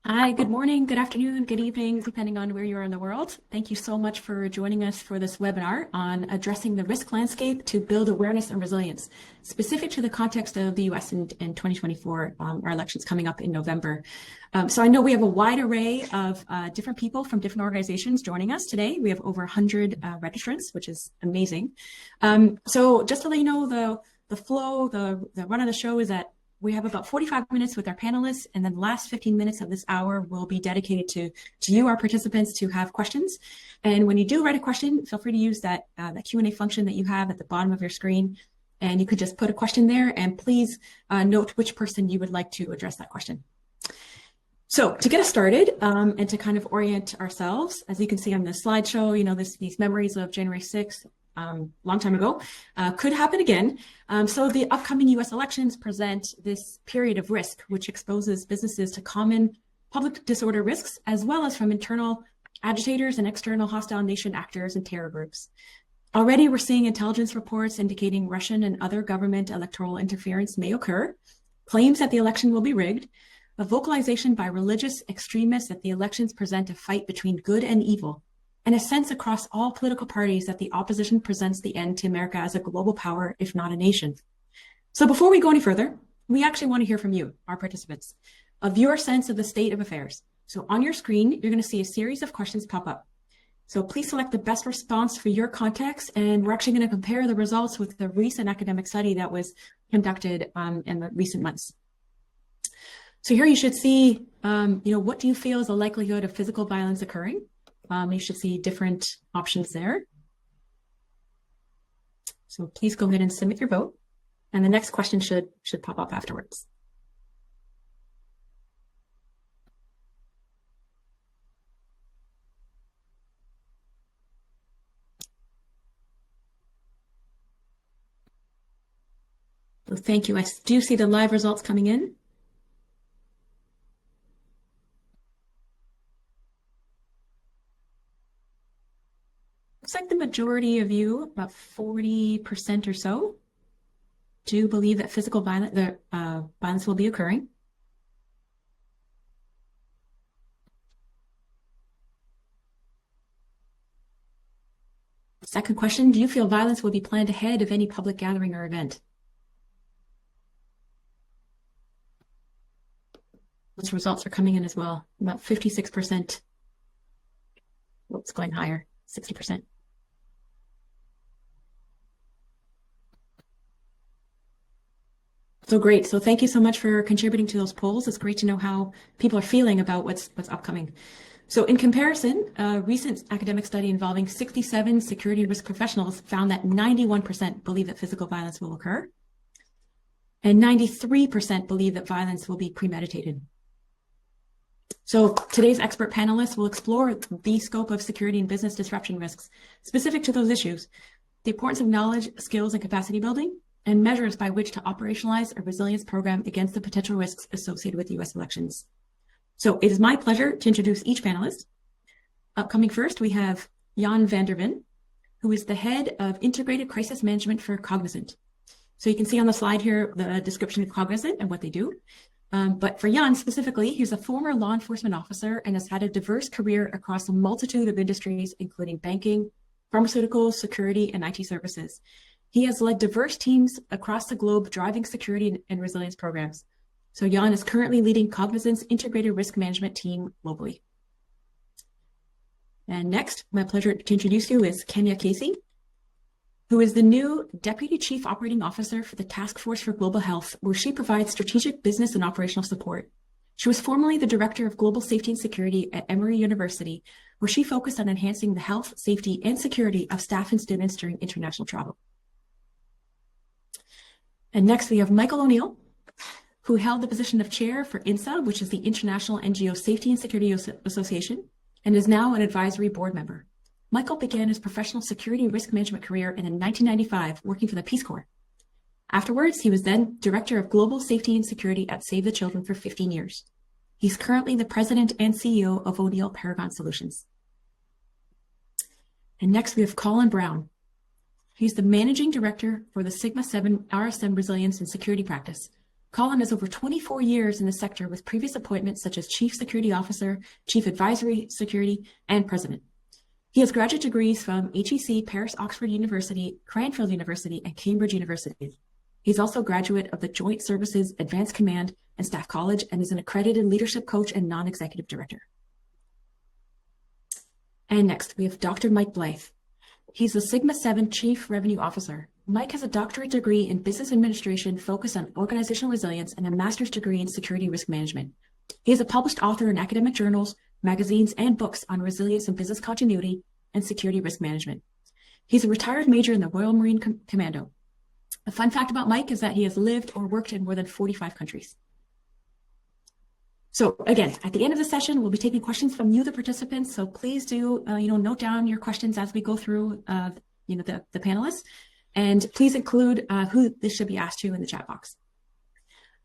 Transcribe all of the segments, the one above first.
Hi, good morning, good afternoon, good evening, depending on where you are in the world. Thank you so much for joining us for this webinar on addressing the risk landscape to build awareness and resilience, specific to the context of the US in 2024, our elections coming up in November. So I know we have a wide array of different people from different organizations joining us today. We have over 100 registrants, which is amazing. So just to let you know, the flow, the run of the show is that we have about 45 minutes with our panelists, and then the last 15 minutes of this hour will be dedicated to you, our participants, to have questions. And when you do write a question, feel free to use that Q&A function that you have at the bottom of your screen, and you could just put a question there, and please note which person you would like to address that question. So to get us started and to kind of orient ourselves, as you can see on the slideshow, you know, these memories of January 6th, long time ago, could happen again. So the upcoming US elections present this period of risk, which exposes businesses to common public disorder risks, as well as from internal agitators and external hostile nation actors and terror groups. Already we're seeing intelligence reports indicating Russian and other government electoral interference may occur, claims that the election will be rigged, a vocalization by religious extremists that the elections present a fight between good and evil, and a sense across all political parties that the opposition presents the end to America as a global power, if not a nation. So before we go any further, we actually want to hear from you, our participants, of your sense of the state of affairs. So on your screen, you're going to see a series of questions pop up. So please select the best response for your context, and we're actually going to compare the results with the recent academic study that was conducted in the recent months. So here you should see, what do you feel is the likelihood of physical violence occurring? You should see different options there. So please go ahead and submit your vote. And the next question should pop up afterwards. So thank you. I do see the live results coming in. Looks like the majority of you, about 40% or so, do believe that physical violence will be occurring. Second question, do you feel violence will be planned ahead of any public gathering or event? Those results are coming in as well. About 56%. It's going higher, 60%. So great. So thank you so much for contributing to those polls. It's great to know how people are feeling about what's upcoming. So in comparison, a recent academic study involving 67 security risk professionals found that 91% believe that physical violence will occur, and 93% believe that violence will be premeditated. So today's expert panelists will explore the scope of security and business disruption risks specific to those issues, the importance of knowledge, skills, and capacity building, and measures by which to operationalize a resilience program against the potential risks associated with US elections. So it is my pleasure to introduce each panelist. Upcoming first, we have Jan van der Ven, who is the head of Integrated Crisis Management for Cognizant. So you can see on the slide here the description of Cognizant and what they do. But for Jan specifically, he's a former law enforcement officer and has had a diverse career across a multitude of industries, including banking, pharmaceuticals, security, and IT services. He has led diverse teams across the globe driving security and resilience programs. So Jan is currently leading Cognizant's integrated risk management team globally. And next, my pleasure to introduce you is Kenya Casey, who is the new Deputy Chief Operating Officer for the Task Force for Global Health, where she provides strategic business and operational support. She was formerly the Director of Global Safety and Security at Emory University, where she focused on enhancing the health, safety, and security of staff and students during international travel. And next we have Michael O'Neill, who held the position of chair for INSA, which is the International NGO Safety and Security Association, and is now an advisory board member. Michael began his professional security risk management career in 1995, working for the Peace Corps. Afterwards, he was then Director of Global Safety and Security at Save the Children for 15 years. He's currently the President and CEO of O'Neill Paragon Solutions. And next we have Colin Brown. He's the Managing Director for the Sigma 7 RSM Resilience and Security Practice, Colin has over 24 years in the sector with previous appointments such as Chief Security Officer, Chief Advisory Security, and President. He has graduate degrees from HEC, Paris Oxford University, Cranfield University, and Cambridge University. He's also a graduate of the Joint Services Advanced Command and Staff College and is an accredited leadership coach and non-executive director. And next, we have Dr. Mike Blythe. He's the Sigma 7 Chief Revenue Officer. Mike has a doctorate degree in business administration focused on organizational resilience and a master's degree in security risk management. He is a published author in academic journals, magazines, and books on resilience and business continuity and security risk management. He's a retired major in the Royal Marine Commando. A fun fact about Mike is that he has lived or worked in more than 45 countries. So again, at the end of the session, we'll be taking questions from you, the participants. So please do, note down your questions as we go through, the panelists, and please include who this should be asked to in the chat box.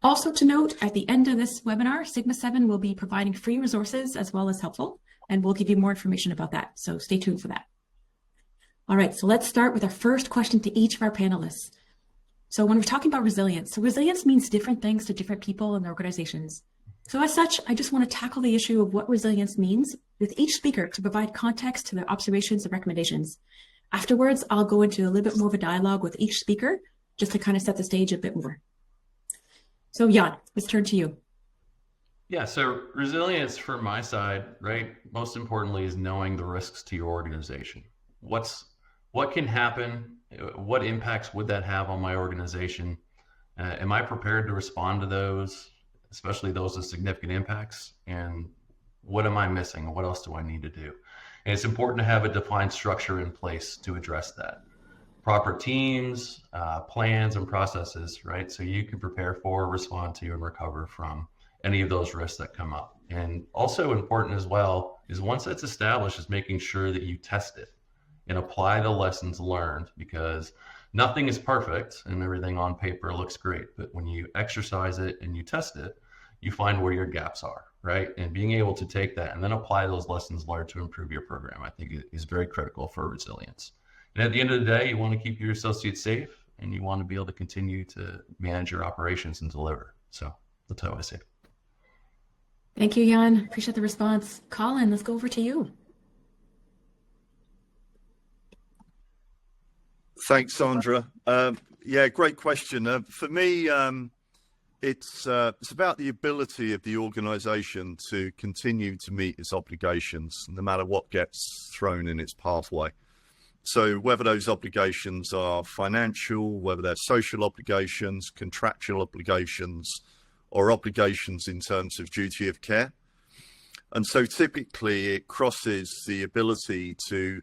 Also to note, at the end of this webinar, Sigma 7 will be providing free resources as well as helpful, and we'll give you more information about that. So stay tuned for that. All right, so let's start with our first question to each of our panelists. So when we're talking about resilience, so resilience means different things to different people and organizations. So as such, I just want to tackle the issue of what resilience means with each speaker to provide context to their observations and recommendations. Afterwards, I'll go into a little bit more of a dialogue with each speaker just to kind of set the stage a bit more. So Jan, let's turn to you. Yeah, so resilience from my side, right, most importantly is knowing the risks to your organization. What can happen? What impacts would that have on my organization? Am I prepared to respond to those, especially those with significant impacts? And what am I missing? What else do I need to do? And it's important to have a defined structure in place to address that. Proper teams, plans, and processes, right? So you can prepare for, respond to, and recover from any of those risks that come up. And also important as well is once that's established is making sure that you test it and apply the lessons learned, because nothing is perfect and everything on paper looks great. But when you exercise it and you test it, you find where your gaps are, right? And being able to take that and then apply those lessons learned to improve your program, I think is very critical for resilience. And at the end of the day, you want to keep your associates safe and you want to be able to continue to manage your operations and deliver. So that's how I say it. Thank you, Jan. Appreciate the response. Colin, let's go over to you. Thanks, Sandra. Yeah, great question. For me, it's about the ability of the organization to continue to meet its obligations, no matter what gets thrown in its pathway. So whether those obligations are financial, whether they're social obligations, contractual obligations, or obligations in terms of duty of care. And so typically it crosses the ability to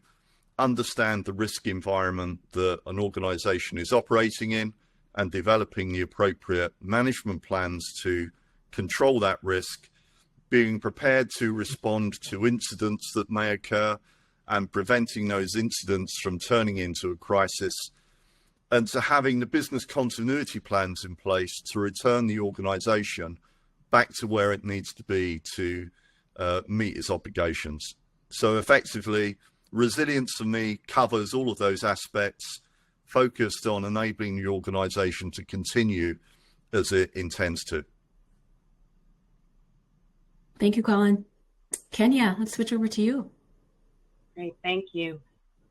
understand the risk environment that an organization is operating in and developing the appropriate management plans to control that risk, being prepared to respond to incidents that may occur and preventing those incidents from turning into a crisis, and to having the business continuity plans in place to return the organization back to where it needs to be to meet its obligations. So effectively, resilience for me covers all of those aspects, focused on enabling the organization to continue as it intends to. Thank you, Colin. Kenya, let's switch over to you. Great, thank you.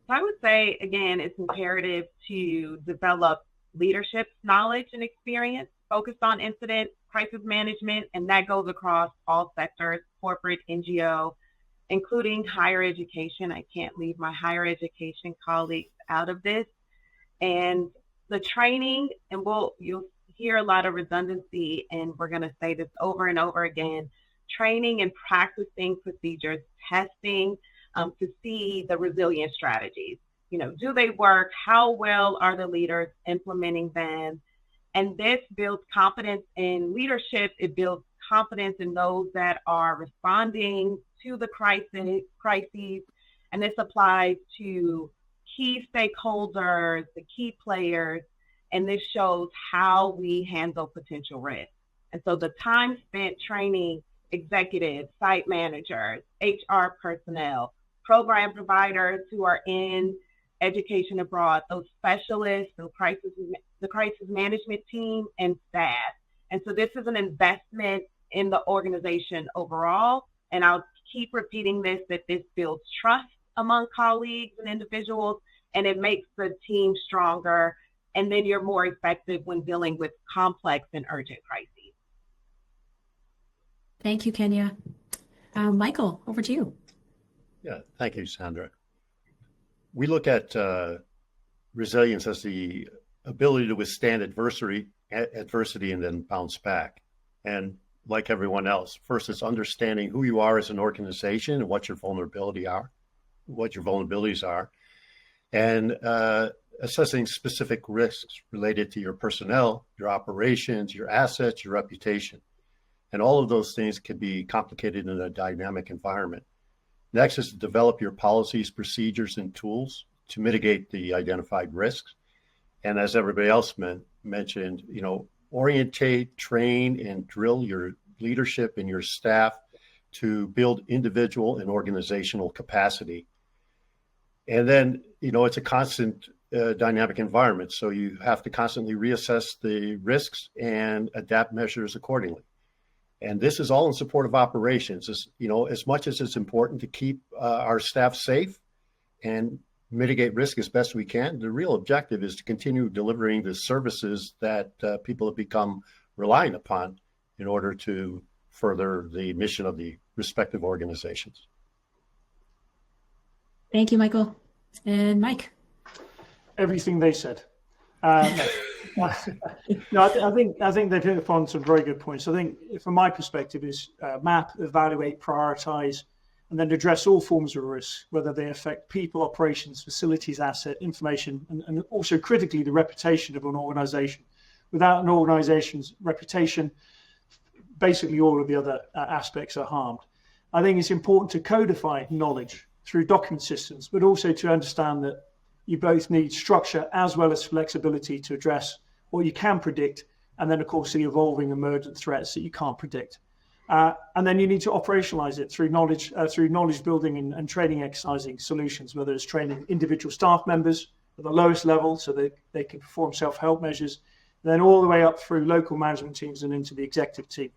So I would say, again, it's imperative to develop leadership knowledge and experience focused on incident crisis management, and that goes across all sectors, corporate, NGO, including higher education. I can't leave my higher education colleagues out of this. And the training, and you'll hear a lot of redundancy, and we're going to say this over and over again, training and practicing procedures, testing to see the resilience strategies. Do they work? How well are the leaders implementing them? And this builds confidence in leadership. It builds confidence in those that are responding to the crises. And this applies to key stakeholders, the key players, and this shows how we handle potential risk. And so the time spent training executives, site managers, HR personnel, program providers who are in education abroad, those specialists, the crisis management team and staff. And so this is an investment in the organization overall. And I'll keep repeating this, that this builds trust among colleagues and individuals, and it makes the team stronger. And then you're more effective when dealing with complex and urgent crises. Thank you, Kenya. Michael, over to you. Yeah, thank you, Sandra. We look at resilience as the ability to withstand adversity and then bounce back. And like everyone else, first it's understanding who you are as an organization and what your vulnerabilities are, and assessing specific risks related to your personnel, your operations, your assets, your reputation. And all of those things can be complicated in a dynamic environment. Next is to develop your policies, procedures, and tools to mitigate the identified risks. And as everybody else mentioned, orientate, train, and drill your leadership and your staff to build individual and organizational capacity. And then, it's a constant dynamic environment. So you have to constantly reassess the risks and adapt measures accordingly. And this is all in support of operations. As much as it's important to keep our staff safe and mitigate risk as best we can, the real objective is to continue delivering the services that people have become reliant upon in order to further the mission of the respective organizations. Thank you, Michael. And Mike. Everything they said. No, I think they've hit upon some very good points. I think from my perspective is map, evaluate, prioritize, and then address all forms of risk, whether they affect people, operations, facilities, asset, information, and also critically the reputation of an organization. Without an organization's reputation, basically all of the other aspects are harmed. I think it's important to codify knowledge through document systems, but also to understand that you both need structure as well as flexibility to address what you can predict, and then of course the evolving emergent threats that you can't predict. And then you need to operationalize it through knowledge building and training exercising solutions, whether it's training individual staff members at the lowest level so that they can perform self-help measures, then all the way up through local management teams and into the executive team.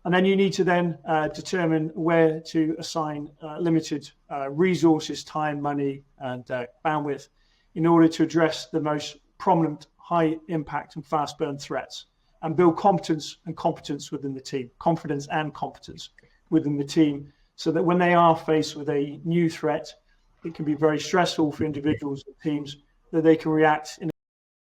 And then you need to then determine where to assign limited resources, time, money, and bandwidth in order to address the most prominent, high impact and fast burn threats, and build competence and competence within the team, confidence and competence within the team, so that when they are faced with a new threat, it can be very stressful for individuals and teams, that they can react in